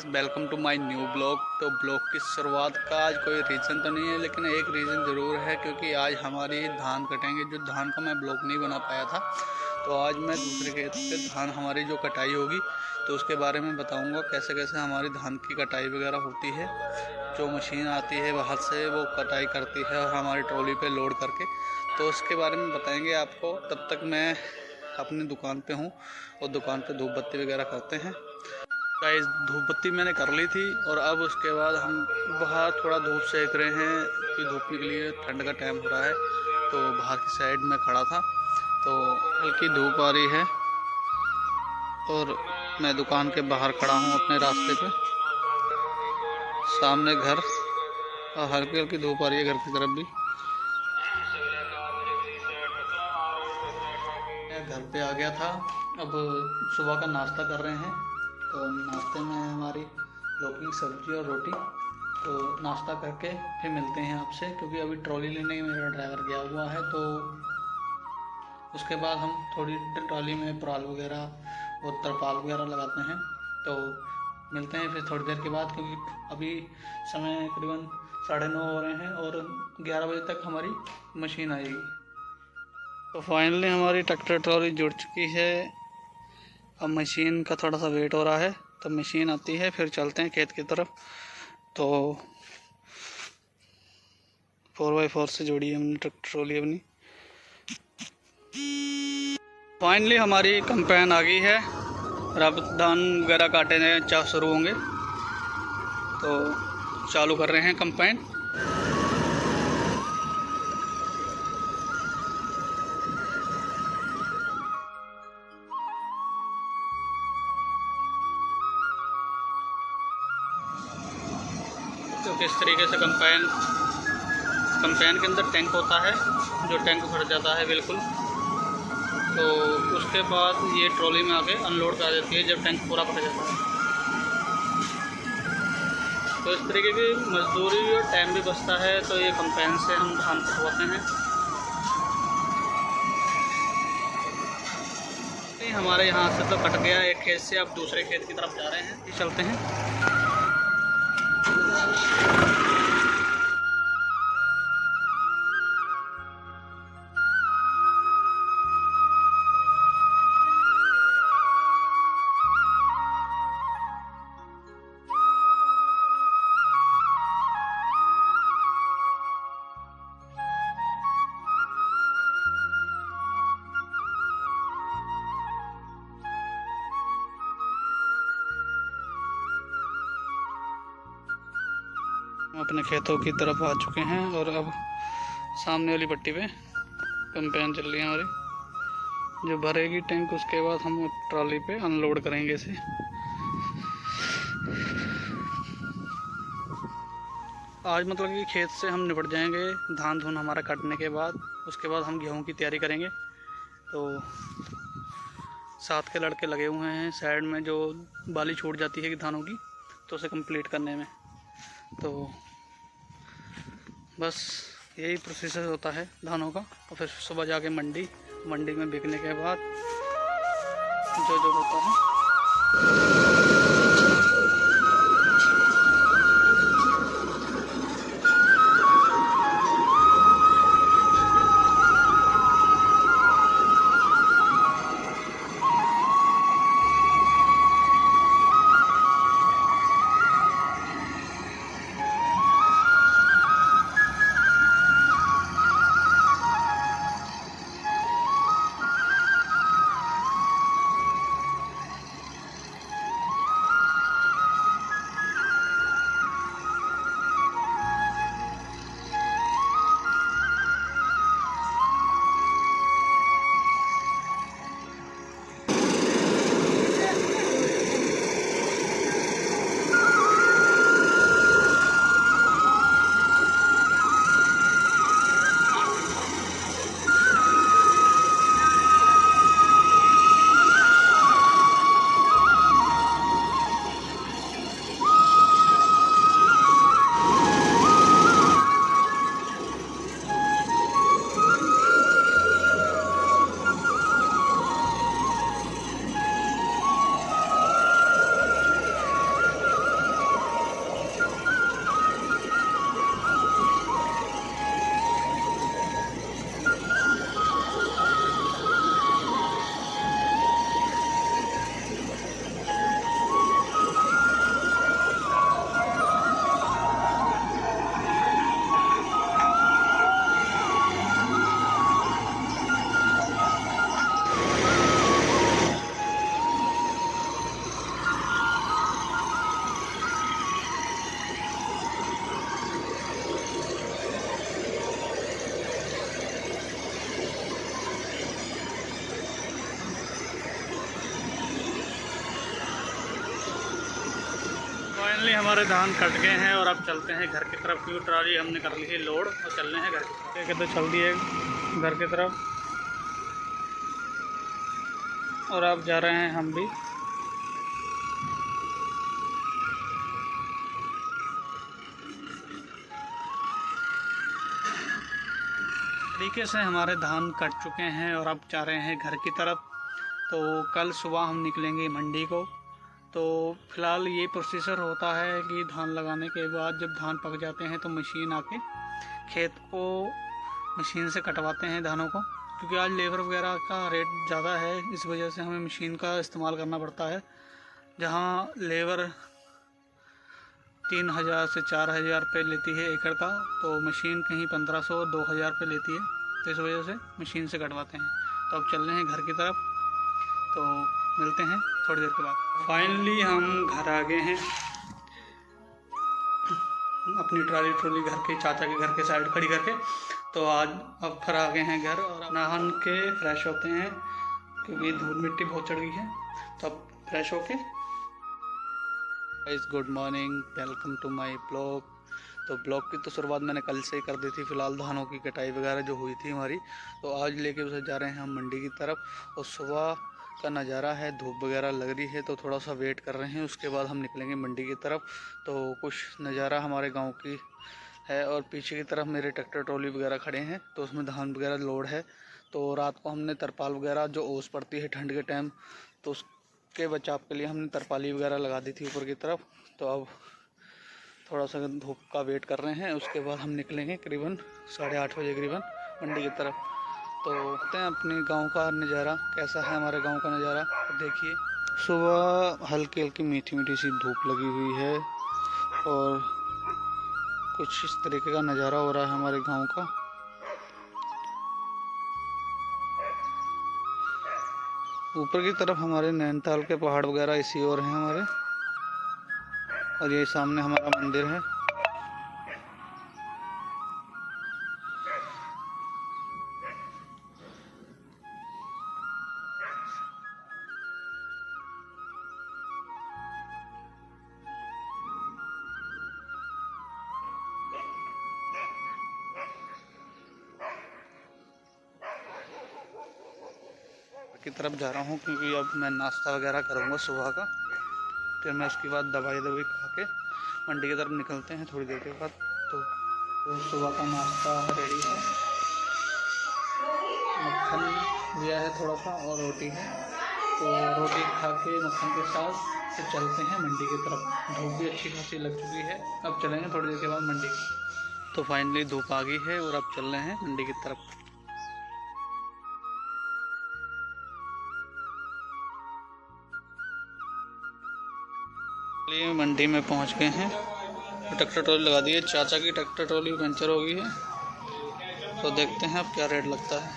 Welcome to my new blog. तो blog की शुरुआत का आज कोई रीज़न तो नहीं है, लेकिन एक रीज़न ज़रूर है, क्योंकि आज हमारी धान कटेंगे। जो धान का मैं ब्लॉग नहीं बना पाया था, तो आज मैं दूसरे खेत पे धान हमारी जो कटाई होगी तो उसके बारे में बताऊंगा कैसे कैसे हमारी धान की कटाई वगैरह होती है। जो मशीन आती है बाहर से वो कटाई करती है और हमारी ट्रॉली पे लोड करके, तो उसके बारे में बताएंगे आपको। तब तक मैं अपनी दुकान पे हूँ और दुकान पे धूप बत्ती वगैरह करते हैं। गाइस, धूप बत्ती मैंने कर ली थी और अब उसके बाद हम बाहर थोड़ा धूप सेक रहे हैं कि धूप निकली है, ठंड का टाइम हो रहा है। तो बाहर की साइड में खड़ा था तो हल्की धूप आ रही है और मैं दुकान के बाहर खड़ा हूँ अपने रास्ते पे। सामने घर और हल्की हल्की धूप आ रही है घर की तरफ भी। मैं घर पे आ गया था। अब सुबह का नाश्ता कर रहे हैं। तो नाश्ते में हमारी लौकी की सब्ज़ी और रोटी। तो नाश्ता करके फिर मिलते हैं आपसे, क्योंकि अभी ट्रॉली लेने मेरा ड्राइवर गया हुआ है। तो उसके बाद हम थोड़ी ट्रॉली में पराल वगैरह और तरपाल वगैरह लगाते हैं। तो मिलते हैं फिर थोड़ी देर के बाद, क्योंकि अभी समय करीबन 9:30 हो रहे हैं और 11 बजे तक हमारी मशीन आएगी। तो फाइनली हमारी ट्रैक्टर ट्रॉली जुड़ चुकी है। अब मशीन का थोड़ा सा वेट हो रहा है, तो मशीन आती है फिर चलते हैं खेत की तरफ। तो 4x4 से जोड़ी है हमने ट्रैक्टर ट्रॉली अपनी। फाइनली हमारी कंपेन आ गई है और अब धान वगैरह काटने शुरू होंगे। तो चालू कर रहे हैं कंपेन। तो किस तरीके से कंपेन के अंदर टैंक होता है, जो टैंक भर जाता है बिल्कुल। तो उसके बाद ये ट्रॉली में आके अनलोड कर देती है जब टैंक पूरा भर जाता है। तो इस तरीके की मजदूरी और टाइम भी बचता है। तो ये कंपेन से हम धान कटवाते हैं। हमारे यहाँ से तो कट गया एक खेत से, अब दूसरे खेत की तरफ जा रहे हैं, चलते हैं। हम अपने खेतों की तरफ आ चुके हैं और अब सामने वाली पट्टी पे कंपेन चल रही है हमारी, जो भरेगी टैंक। उसके बाद हम ट्रॉली पे अनलोड करेंगे इसे। आज मतलब कि खेत से हम निपट जाएंगे धान धुन हमारा काटने के बाद। उसके बाद हम गेहूं की तैयारी करेंगे। तो साथ के लड़के लगे हुए हैं साइड में, जो बाली छूट जाती है कि धानों की, तो उसे कंप्लीट करने में। तो बस यही प्रोसेस होता है धानों का। और फिर सुबह जाके मंडी में बिकने के बाद जो होता है। हमारे धान कट गए हैं और अब चलते हैं घर की तरफ, क्योंकि ट्राली हमने कर ली है लोड और चल रहे हैं घर की तरफ। तो चल दिए घर की तरफ और अब जा रहे हैं हम भी। तरीके से हमारे धान कट चुके हैं और अब जा रहे हैं घर की तरफ। तो कल सुबह हम निकलेंगे मंडी को। तो फिलहाल ये प्रोसीजर होता है कि धान लगाने के बाद जब धान पक जाते हैं तो मशीन आके खेत को मशीन से कटवाते हैं धानों को, क्योंकि आज लेबर वगैरह का रेट ज़्यादा है, इस वजह से हमें मशीन का इस्तेमाल करना पड़ता है। जहाँ लेबर 3000 से 4000 रुपये लेती है एकड़ का, तो मशीन कहीं 1500 और 2000 रुपये लेती है, तो इस वजह से मशीन से कटवाते हैं। तो अब चल रहे हैं घर की तरफ, तो मिलते हैं थोड़ी देर के बाद। फाइनली हम घर आ गए हैं, अपनी ट्रॉली घर के चाचा के घर के साइड खड़ी करके। तो आज अब फिर आ गए हैं घर और नहान के फ्रेश होते हैं, क्योंकि धूल मिट्टी बहुत चढ़ गई है। तो अब फ्रेश होके guys good morning, welcome to my blog. तो ब्लॉग की तो शुरुआत मैंने कल से ही कर दी थी। फिलहाल धानों की कटाई वगैरह जो हुई थी हमारी, तो आज लेके उसे जा रहे हैं हम मंडी की तरफ। और सुबह का नज़ारा है, धूप वगैरह लग रही है, तो थोड़ा सा वेट कर रहे हैं, उसके बाद हम निकलेंगे मंडी की तरफ। तो कुछ नज़ारा हमारे गांव की है और पीछे की तरफ मेरे ट्रैक्टर ट्रॉली वगैरह खड़े हैं, तो उसमें धान वगैरह लोड है। तो रात को हमने तरपाल वगैरह, जो ओस पड़ती है ठंड के टाइम, तो उसके बचाव के लिए हमने तरपाली वगैरह लगा दी थी ऊपर की तरफ। तो अब थोड़ा सा धूप का वेट कर रहे हैं, उसके बाद हम निकलेंगे करीबन 8:30 बजे करीबन मंडी की तरफ। तो देखते हैं अपने गांव का नज़ारा कैसा है। हमारे गांव का नज़ारा देखिए, सुबह हल्की हल्की मीठी मीठी सी धूप लगी हुई है और कुछ इस तरीके का नज़ारा हो रहा है हमारे गांव का। ऊपर की तरफ हमारे नैनीताल के पहाड़ वगैरह इसी ओर हैं हमारे, और ये सामने हमारा मंदिर है। की तरफ जा रहा हूँ, क्योंकि अब मैं नाश्ता वगैरह करूँगा सुबह का, फिर मैं उसके बाद दवाई खा के मंडी की तरफ निकलते हैं थोड़ी देर के बाद। तो सुबह का नाश्ता रेडी है, मक्खन लिया है थोड़ा सा और रोटी है। तो रोटी खा के मक्खन के साथ फिर चलते हैं मंडी की तरफ। धूप भी अच्छी खासी लग चुकी है, अब चलेंगे थोड़ी देर के बाद मंडी। तो फाइनली धूप आ गई है और अब चल रहे हैं मंडी की तरफ। मंडी में पहुंच गए हैं, ट्रैक्टर ट्रॉली लगा दी है। चाचा की ट्रैक्टर ट्रॉली पंचर हो गई है, तो देखते हैं अब क्या रेट लगता है।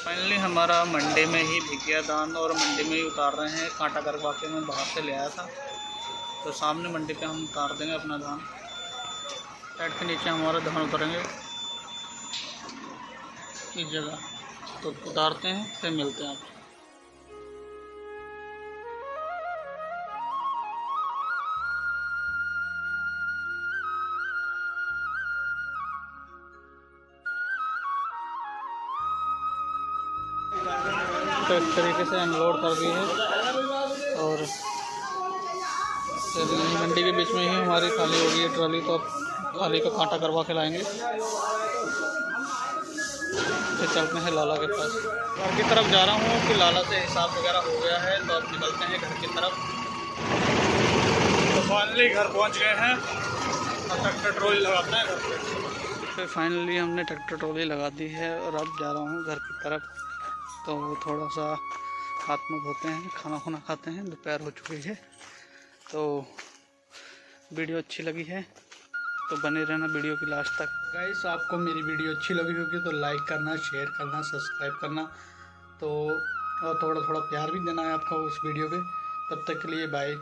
फाइनली हमारा मंडी में ही बिक गया धान और मंडी में ही उतार रहे हैं। कांटा करवा के मैं बाहर से ले आया था, तो सामने मंडी पे हम उतार देंगे अपना धान। साइड के नीचे हमारा धान उतारेंगे इस जगह, तो उतारते हैं फिर मिलते हैं आपसे। तो इस तरीके से अनलोड कर दिए हैं और मंडी के बीच में ही हमारी खाली हो गई है ट्रॉली। तो अब खाली का कांटा करवा के लाएंगे, फिर चलते हैं लाला के पास। घर की तरफ जा रहा हूँ कि लाला से हिसाब वगैरह हो गया है, तो अब निकलते हैं घर की तरफ। तो फाइनली घर पहुँच गए हैं और ट्रैक्टर ट्रॉली लगाते हैं घर पे। फिर फाइनली हमने ट्रैक्टर ट्रॉली लगा दी है और अब जा रहा हूँ घर की तरफ। तो थोड़ा सा हाथ मुँह धोते हैं, खाना खुना खाते हैं, दोपहर हो चुकी है। तो वीडियो अच्छी लगी है तो बने रहना वीडियो की लास्ट तक। गाइस आपको मेरी वीडियो अच्छी लगी होगी तो लाइक करना, शेयर करना, सब्सक्राइब करना, तो और थोड़ा थोड़ा प्यार भी देना है आपको उस वीडियो पे। तब तक के लिए बाय।